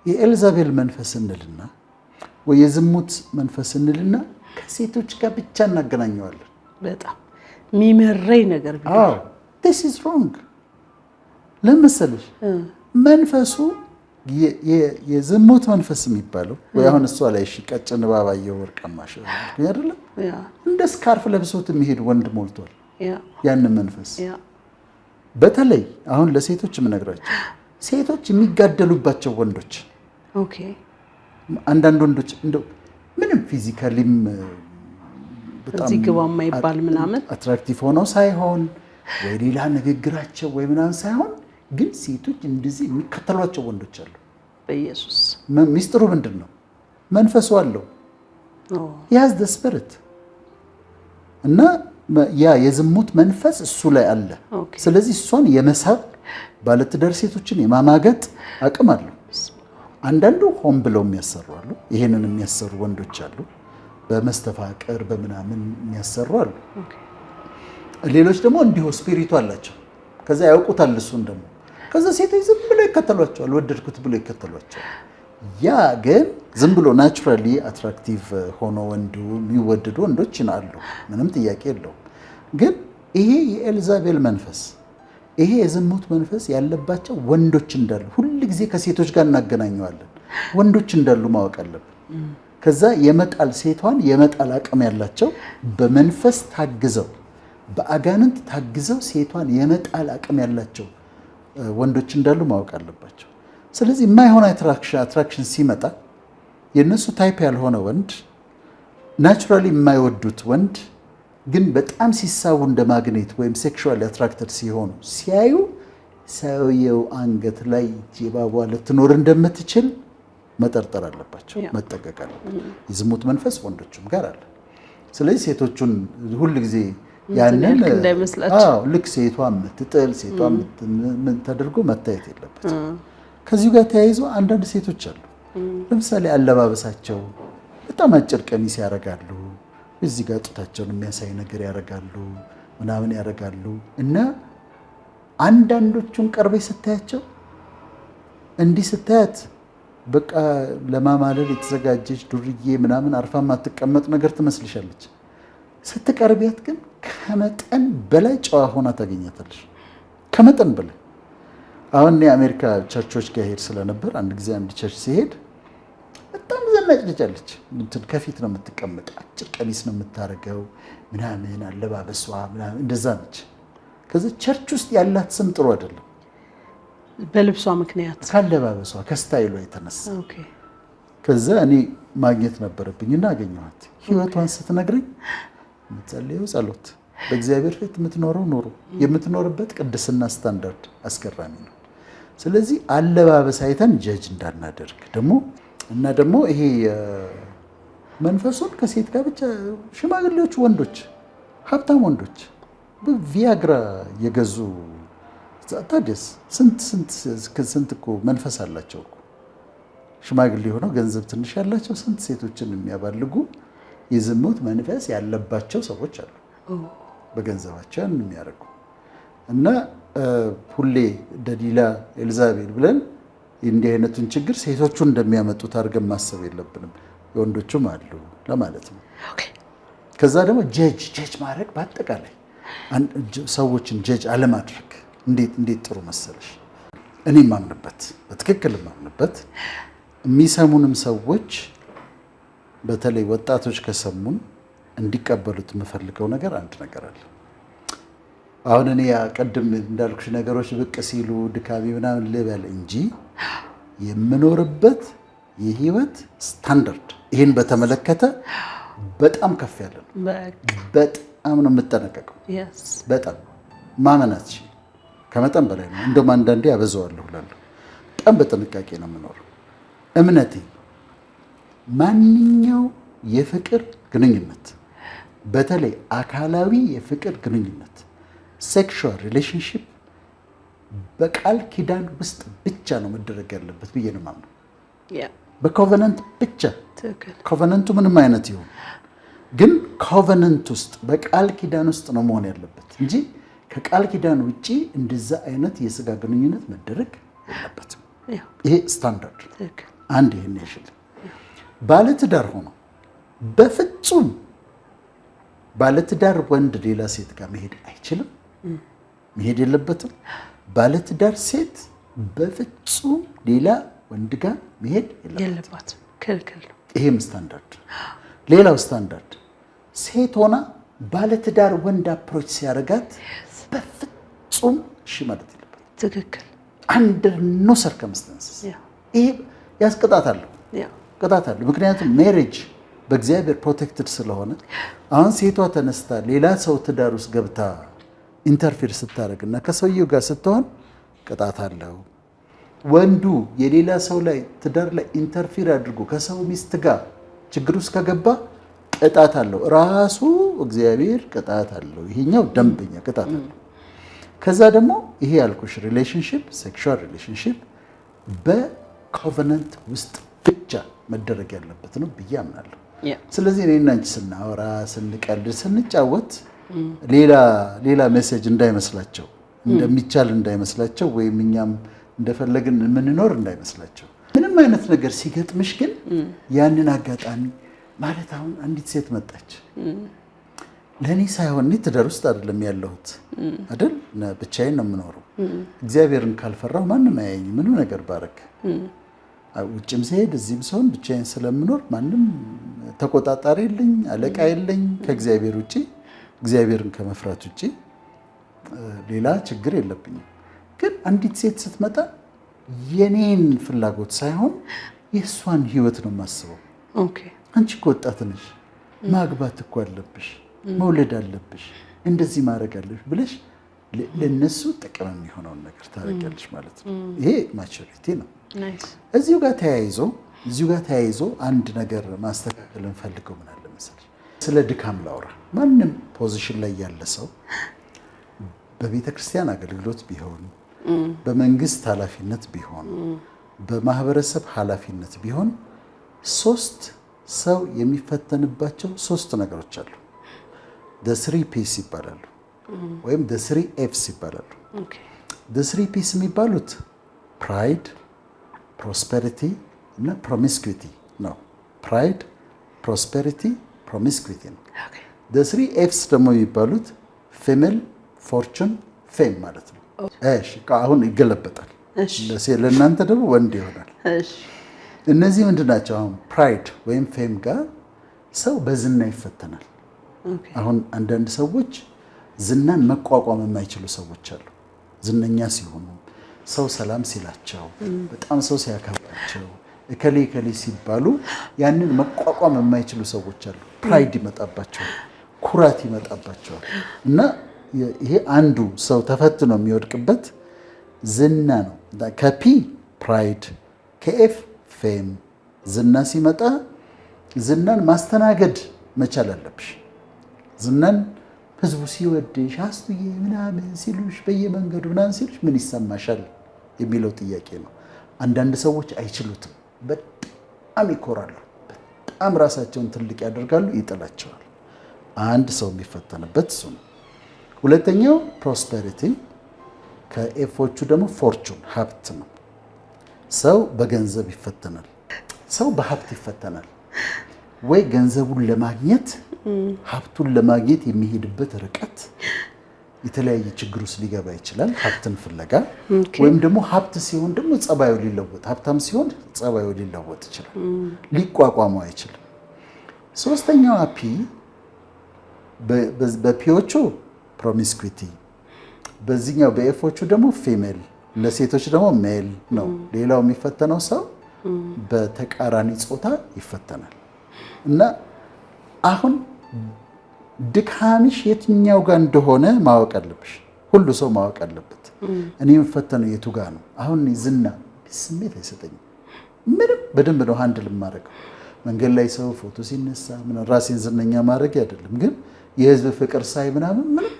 የኤልዛቤል መንፈስ እንልና ወይ የዝሙት መንፈስ እንልና ከሴቶች ጋር ብቻ እናገናኘዋለን። በጣም የሚመረኝ ነገር ቢሆን አዎ this is wrong ለምሳሌ መንፈሱ የዝሙት መንፈስ የሚባለው ወይ አሁን እሷ ላይ ቀጭን ባባየው ወርቃማሽ አይደለም እንደ ስካርፍ ለብሶት የሚሄድ ወንድ ሞልቷል ያን መንፈስ በተለይ አሁን ለሴቶች የምነግራቸው ሴቶች የሚጋደሉባቸው ወንዶች ኦኬ አንዳንድ ወንዶች እንደው ምንም ፊዚካሊም በጣም ግባ የማይባል ምናምን አትራክቲቭ ሆነው ሳይሆን ወይ ሌላ ንግግራቸው ወይ ምናምን ሳይሆን ግን ሴቶች እንደዚህ የሚከተሏቸው ወንዶች አሉ። በኢየሱስ ሚስጥሩ ምንድነው? መንፈሱ አለው he has the spirit እና ያ የዝሙት መንፈስ እሱ ላይ አለ። ስለዚህ እሷን የመሳብ ባለትዳር ሴቶችን የማማገጥ አቅም አለው። አንዳንዱ ሆን ብለው የሚያሰሩ አሉ። ይሄንን የሚያሰሩ ወንዶች አሉ። በመስተፋቅር በምናምን የሚያሰሩ አሉ። ሌሎች ደግሞ እንዲሁ ስፒሪቱ አላቸው። ከዛ ያውቁታል እሱን ደግሞ ከዛ ሴቶች ዝም ብለው ይከተሏቸዋል። ወደድኩት ብለው ይከተሏቸዋል። ያ ግን ዝም ብሎ ናቹራሊ አትራክቲቭ ሆኖ ወንዱ የሚወደዱ ወንዶች አሉ። ምንም ጥያቄ የለውም። ግን ይሄ የኤልዛቤል መንፈስ ይሄ የዝሙት መንፈስ ያለባቸው ወንዶች እንዳሉ ሁሉ ጊዜ ከሴቶች ጋር እናገናኘዋለን። ወንዶች እንዳሉ ማወቅ አለብን። ከዛ የመጣል ሴቷን የመጣል አቅም ያላቸው በመንፈስ ታግዘው በአጋንንት ታግዘው ሴቷን የመጣል አቅም ያላቸው ወንዶች እንዳሉ ማወቅ አለባቸው። ስለዚህ የማይሆን አትራክሽን ሲመጣ የነሱ ታይፕ ያልሆነ ወንድ ናቹራሊ የማይወዱት ወንድ ግን በጣም ሲሳቡ እንደ ማግኔት ወይም ሴክሹዋሊ አትራክትድ ሲሆኑ ሲያዩ ሰውየው አንገት ላይ ጄባቧ ልትኖር እንደምትችል መጠርጠር አለባቸው፣ መጠቀቅ አለባቸው። የዝሙት መንፈስ ወንዶችም ጋር አለ። ስለዚህ ሴቶቹን ሁሉ ጊዜ ያንን ልክ ሴቷ የምትጥል ሴቷ ምን ተደርጎ መታየት የለበትም። ከዚሁ ጋር ተያይዞ አንዳንድ ሴቶች አሉ። ለምሳሌ አለባበሳቸው በጣም አጭር ቀሚስ ያደርጋሉ፣ እዚህ ጋር ጡታቸውን የሚያሳይ ነገር ያደርጋሉ፣ ምናምን ያደርጋሉ እና አንዳንዶቹን ቀርበሽ ስታያቸው እንዲህ ስታያት በቃ ለማማለል የተዘጋጀች ዱርዬ ምናምን አርፋ ማትቀመጥ ነገር ትመስልሻለች። ስትቀርቢያት ግን ከመጠን በላይ ጨዋ ሆና ታገኛታለሽ። ከመጠን በላይ አሁን የአሜሪካ ቸርቾች ጋር ሄድ ስለነበር አንድ ጊዜ አንድ ቸርች ሲሄድ በጣም ዘናጭ ልጅ አለች። ከፊት ነው የምትቀመጥ፣ አጭር ቀሚስ ነው የምታደርገው ምናምን አለባበሷ ምናምን እንደዛ ነች። ከዛ ቸርች ውስጥ ያላት ስም ጥሩ አይደለም በልብሷ ምክንያት ካለባበሷ ከስታይሏ የተነሳ። ከዛ እኔ ማግኘት ነበረብኝና አገኘኋት። ህይወቷን ስትነግረኝ የምትጸልየው ጸሎት በእግዚአብሔር ፊት የምትኖረው ኑሮ የምትኖርበት ቅድስና ስታንዳርድ አስገራሚ ነው። ስለዚህ አለባበስ አይተን ጀጅ እንዳናደርግ ደግሞ ይሄ መንፈሱን ከሴት ጋር ብቻ ሽማግሌዎች ወንዶች ሀብታም ወንዶች ቪያግራ የገዙ ታዲያስ ስንት እኮ መንፈስ አላቸው እኮ ሽማግሌ ሆነው ገንዘብ ትንሽ ያላቸው ስንት ሴቶችን የሚያባልጉ የዝሙት መንፈስ ያለባቸው ሰዎች አሉ። በገንዘባቸው የሚያደርጉ እና ሁሌ ደሊላ ኤልዛቤል ብለን እንዲህ አይነቱን ችግር ሴቶቹ እንደሚያመጡት አድርገን ማሰብ የለብንም። የወንዶቹም አሉ ለማለት ነው። ከዛ ደግሞ ጀጅ ማድረግ በአጠቃላይ ሰዎችን ጀጅ አለማድረግ እንዴት ጥሩ መሰለሽ። እኔ ማምንበት በትክክል ማምንበት የሚሰሙንም ሰዎች በተለይ ወጣቶች ከሰሙን እንዲቀበሉት የምፈልገው ነገር አንድ ነገር አለ። አሁን እኔ ቅድም እንዳልኩሽ ነገሮች ብቅ ሲሉ ድካሚ ምናምን ልበል እንጂ የምኖርበት የህይወት ስታንዳርድ ይህን በተመለከተ በጣም ከፍ ያለ ነው። በጣም ነው የምጠነቀቀው። በጣም ማመናች ከመጠን በላይ ነው። እንደውም አንዳንዴ ያበዛዋለሁ እላለሁ። በጣም በጥንቃቄ ነው የምኖረው። እምነቴ ማንኛው የፍቅር ግንኙነት በተለይ አካላዊ የፍቅር ግንኙነት ሴክሹዋል ሪሌሽንሺፕ በቃል ኪዳን ውስጥ ብቻ ነው መደረግ ያለበት ብዬ ነው የማምነው። በኮቨናንት ብቻ። ኮቨናንቱ ምንም አይነት ይሁን ግን ኮቨናንት ውስጥ በቃል ኪዳን ውስጥ ነው መሆን ያለበት እንጂ ከቃል ኪዳን ውጪ እንደዛ አይነት የስጋ ግንኙነት መደረግ የለበትም። ይሄ ስታንዳርድ አንድ ይሄን ያሽል ባለትዳር ሆኖ በፍጹም ባለትዳር ወንድ ሌላ ሴት ጋር መሄድ አይችልም፣ መሄድ የለበትም። ባለትዳር ሴት በፍጹም ሌላ ወንድ ጋር መሄድ የለባትም፣ ክልክል ነው። ይሄም ስታንዳርድ። ሌላው ስታንዳርድ ሴት ሆና ባለትዳር ወንድ አፕሮች ሲያደርጋት በፍጹም እሺ ማለት የለበትም። ትክክል። አንደር ኖ ሰርከምስታንስስ ይሄ ያስቀጣታል፣ ቅጣታል። ምክንያቱም ሜሬጅ በእግዚአብሔር ፕሮቴክትድ ስለሆነ አሁን ሴቷ ተነስታ ሌላ ሰው ትዳር ውስጥ ገብታ ኢንተርፌር ስታደርግና ከሰውየው ጋር ስትሆን ቅጣት አለው። ወንዱ የሌላ ሰው ላይ ትዳር ላይ ኢንተርፌር አድርጎ ከሰው ሚስት ጋር ችግር ውስጥ ከገባ ቅጣት አለው። ራሱ እግዚአብሔር ቅጣት አለው። ይሄኛው ደንበኛ ቅጣት አለው። ከዛ ደግሞ ይሄ ያልኩሽ ሪሌሽንሺፕ ሴክሹዋል ሪሌሽንሺፕ በኮቨናንት ውስጥ ብቻ መደረግ ያለበት ነው ብዬ አምናለሁ። ስለዚህ እኔና አንቺ ስናወራ፣ ስንቀልድ፣ ስንጫወት ሌላ ሜሴጅ እንዳይመስላቸው፣ እንደሚቻል እንዳይመስላቸው፣ ወይም እኛም እንደፈለግን የምንኖር እንዳይመስላቸው። ምንም አይነት ነገር ሲገጥምሽ ግን ያንን አጋጣሚ ማለት አሁን አንዲት ሴት መጣች ለእኔ ሳይሆን እኔ ትዳር ውስጥ አይደለም ያለሁት አይደል፣ ብቻዬን ነው የምኖረው። እግዚአብሔርን ካልፈራሁ ማንም አያየኝ ምንም ነገር ባረክ ውጭም ሲሄድ እዚህም ሰውን ብቻዬን ስለምኖር ማንም ተቆጣጣሪ የለኝ፣ አለቃ የለኝ ከእግዚአብሔር ውጪ። እግዚአብሔርን ከመፍራት ውጪ ሌላ ችግር የለብኝም። ግን አንዲት ሴት ስትመጣ የኔን ፍላጎት ሳይሆን የእሷን ሕይወት ነው የማስበው። አንቺ እኮ ወጣት ነሽ፣ ማግባት እኮ አለብሽ፣ መውለድ አለብሽ፣ እንደዚህ ማድረግ አለብሽ ብለሽ ለነሱ ጥቅም የሚሆነውን ነገር ታደርጊያለሽ ማለት ነው። ይሄ ማቹሪቲ ነው። እዚሁ ጋር ተያይዞ አንድ ነገር ማስተካከል እንፈልገው ምን አለ መሰለሽ፣ ስለ ድካም ላውራ። ማንም ፖዚሽን ላይ ያለ ሰው በቤተ ክርስቲያን አገልግሎት ቢሆን፣ በመንግስት ኃላፊነት ቢሆን፣ በማህበረሰብ ኃላፊነት ቢሆን ሶስት ሰው የሚፈተንባቸው ሶስት ነገሮች አሉ። the 3 P's ይባላሉ ወይም the 3 F's ይባላሉ። the 3 P's የሚባሉት ፕራይድ፣ ፕሮስፐሪቲ እና ፕሮሚስኩዊቲ ነው። ፕራይድ፣ ፕሮስፐሪቲ፣ ፕሮሚስኩዊቲ ነው። the 3 F's ደግሞ የሚባሉት ፌሚል፣ ፎርቹን፣ ፌም ማለት ነው። እሺ አሁን ይገለበጣል። ለእናንተ ደግሞ ወንድ ይሆናል። እነዚህ ምንድን ናቸው? አሁን ፕራይድ ወይም ፌም ጋር ሰው በዝና ይፈተናል። አሁን አንዳንድ ሰዎች ዝናን መቋቋም የማይችሉ ሰዎች አሉ። ዝነኛ ሲሆኑ፣ ሰው ሰላም ሲላቸው፣ በጣም ሰው ሲያከብራቸው፣ እከሌ እከሌ ሲባሉ ያንን መቋቋም የማይችሉ ሰዎች አሉ። ፕራይድ ይመጣባቸዋል፣ ኩራት ይመጣባቸዋል። እና ይሄ አንዱ ሰው ተፈትኖ የሚወድቅበት ዝና ነው። ከፒ ፕራይድ፣ ከኤፍ ፌም። ዝና ሲመጣ ዝናን ማስተናገድ መቻል አለብሽ። ዝናን ህዝቡ ሲወድሽ አስቱዬ ምናምን ሲሉሽ በየመንገዱ ምናምን ሲሉሽ ምን ይሰማሻል የሚለው ጥያቄ ነው። አንዳንድ ሰዎች አይችሉትም፣ በጣም ይኮራሉ፣ በጣም ራሳቸውን ትልቅ ያደርጋሉ፣ ይጥላቸዋል። አንድ ሰው የሚፈተንበት እሱ ነው። ሁለተኛው ፕሮስፐሪቲ፣ ከኤፎቹ ደግሞ ፎርቹን ሀብት ነው። ሰው በገንዘብ ይፈተናል። ሰው በሀብት ይፈተናል። ወይ ገንዘቡን ለማግኘት ሀብቱን ለማግኘት የሚሄድበት ርቀት የተለያየ ችግር ውስጥ ሊገባ ይችላል፣ ሀብትን ፍለጋ። ወይም ደግሞ ሀብት ሲሆን ደግሞ ጸባዩ ሊለወጥ፣ ሀብታም ሲሆን ጸባዩ ሊለወጥ ይችላል፣ ሊቋቋመው አይችልም። ሶስተኛዋ ፒ፣ በፒዎቹ ፕሮሚስኩዊቲ፣ በዚህኛው በኤፎቹ ደግሞ ፊሜል፣ ለሴቶች ደግሞ ሜል ነው። ሌላው የሚፈተነው ሰው በተቃራኒ ጾታ ይፈተናል። እና አሁን ድካምሽ የትኛው ጋር እንደሆነ ማወቅ አለብሽ። ሁሉ ሰው ማወቅ አለበት። እኔ የምፈተነው የቱ ጋር ነው? አሁን ዝና ስሜት አይሰጠኝም። ምንም በደንብ ነው ሃንድል የማደርገው። መንገድ ላይ ሰው ፎቶ ሲነሳ ራሴን ዝነኛ ማድረግ አይደለም፣ ግን የህዝብ ፍቅር ሳይ ምናምን ምንም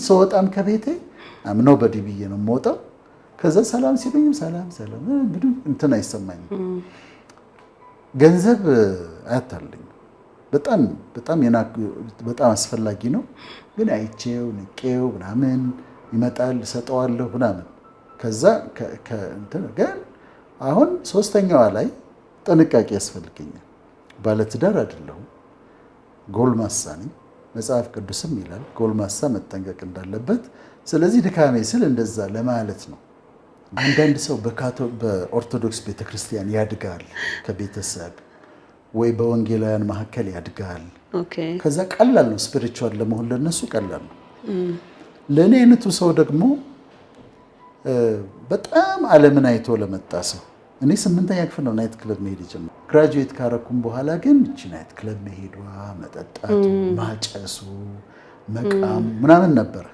ስወጣም ከቤቴ አምነው በዲ ብዬ ነው የምወጣው። ከዛ ሰላም ሲሉኝም ሰላም እንግዲህ እንትን አይሰማኝም። ገንዘብ አያታልኝ በጣም አስፈላጊ ነው፣ ግን አይቼው ንቄው ምናምን ይመጣል እሰጠዋለሁ ምናምን። ከዛ እንትን ግን አሁን ሶስተኛዋ ላይ ጥንቃቄ ያስፈልገኛል። ባለትዳር አይደለሁም፣ ጎልማሳ ነኝ። መጽሐፍ ቅዱስም ይላል ጎልማሳ መጠንቀቅ እንዳለበት። ስለዚህ ድካሜ ስል እንደዛ ለማለት ነው። አንዳንድ ሰው በኦርቶዶክስ ቤተክርስቲያን ያድጋል፣ ከቤተሰብ ወይ በወንጌላውያን መካከል ያድጋል። ከዛ ቀላል ነው ስፒሪቹዋል ለመሆን፣ ለነሱ ቀላል ነው። ለእኔ አይነቱ ሰው ደግሞ በጣም ዓለምን አይቶ ለመጣ ሰው፣ እኔ 8ኛ ክፍል ነው ናይት ክለብ መሄድ የጀመርኩት። ግራጁዌት ካረኩም በኋላ ግን እቺ ናይት ክለብ መሄዷ፣ መጠጣቱ፣ ማጨሱ፣ መቃሙ ምናምን ነበረ።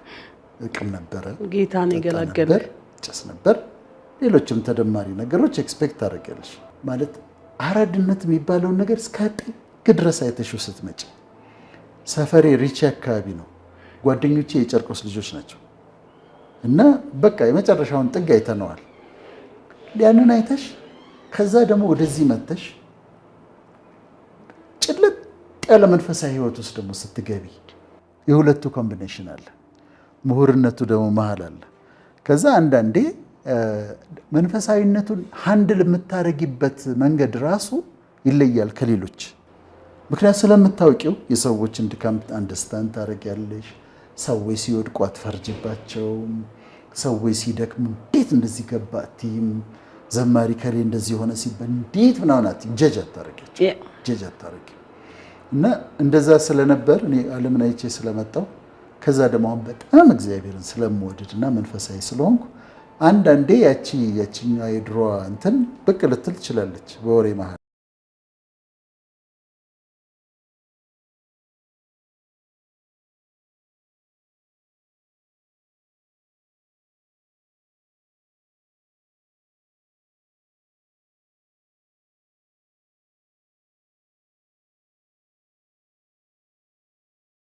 እቅም ነበረ፣ ጌታን ይገላገል ጨስ ነበር፣ ሌሎችም ተደማሪ ነገሮች ኤክስፔክት ታደርጊያለሽ። ማለት አራድነት የሚባለውን ነገር እስከ ጥግ ድረስ አይተሽው ስትመጪ። ሰፈሬ ሪቺ አካባቢ ነው። ጓደኞቼ የጨርቆስ ልጆች ናቸው እና በቃ የመጨረሻውን ጥግ አይተነዋል። ያንን አይተሽ ከዛ ደግሞ ወደዚህ መተሽ ጭልጥ ያለ መንፈሳዊ ህይወት ውስጥ ደግሞ ስትገቢ የሁለቱ ኮምቢኔሽን አለ። ምሁርነቱ ደግሞ መሀል አለ። ከዛ አንዳንዴ መንፈሳዊነቱን ሃንድል የምታረጊበት መንገድ ራሱ ይለያል ከሌሎች። ምክንያት ስለምታውቂው የሰዎችን ድካም አንደርስታንድ ታረጊያለሽ። ሰዎች ሲወድቁ አትፈርጅባቸውም። ሰዎች ሲደክሙ እንዴት እንደዚህ ገባ አትይም። ዘማሪ ከሌ እንደዚህ ሆነ ሲባል እንዴት ምናምን አትይም። ጀጅ አታረጊ እና እንደዛ ስለነበር እኔ ዓለምን አይቼ ስለመጣው ከዛ ደግሞ አሁን በጣም እግዚአብሔርን ስለምወድድና መንፈሳዊ ስለሆንኩ አንዳንዴ ያቺኛዋ የድሮዋ እንትን ብቅ ልትል ትችላለች በወሬ መሀል።